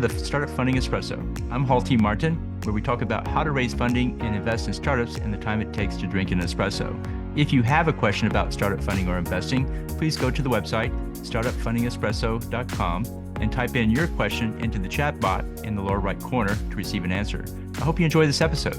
to the Startup Funding Espresso. I'm Hall T. Martin, where we talk about how to raise funding and invest in startups and the time it takes to drink an espresso. If you have a question about startup funding or investing, please go to the website, startupfundingespresso.com, and type in your question into the chat bot in the lower right corner to receive an answer. I hope you enjoy this episode.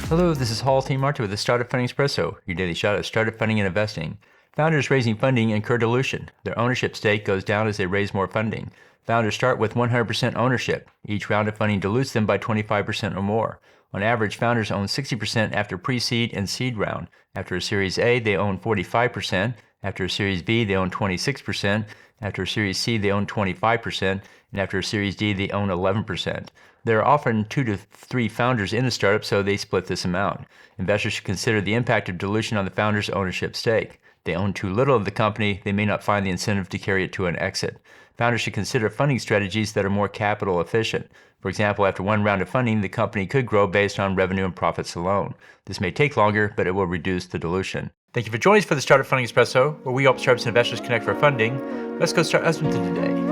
Hello, this is Hall T. Martin with the Startup Funding Espresso, your daily shot of startup funding and investing. Founders raising funding incur dilution. Their ownership stake goes down as they raise more funding. Founders start with 100% ownership. Each round of funding dilutes them by 25% or more. On average, founders own 60% after pre-seed and seed round. After a Series A, they own 45%. After a Series B, they own 26%. After a Series C, they own 25%. And after a Series D, they own 11%. There are often 2 to 3 founders in a startup, so they split this amount. Investors should consider the impact of dilution on the founder's ownership stake. They own too little of the company, they may not find the incentive to carry it to an exit. Founders should consider funding strategies that are more capital efficient. For example, after one round of funding, the company could grow based on revenue and profits alone. This may take longer, but it will reduce the dilution. Thank you for joining us for the Startup Funding Espresso, where we help startups and investors connect for funding. Let's go start husband today.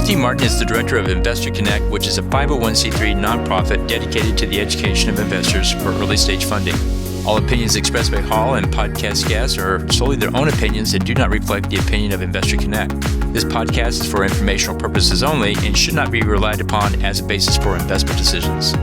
Hall T. Martin is the director of Investor Connect, which is a 501c3 nonprofit dedicated to the education of investors for early stage funding. All opinions expressed by Hall and podcast guests are solely their own opinions and do not reflect the opinion of Investor Connect. This podcast is for informational purposes only and should not be relied upon as a basis for investment decisions.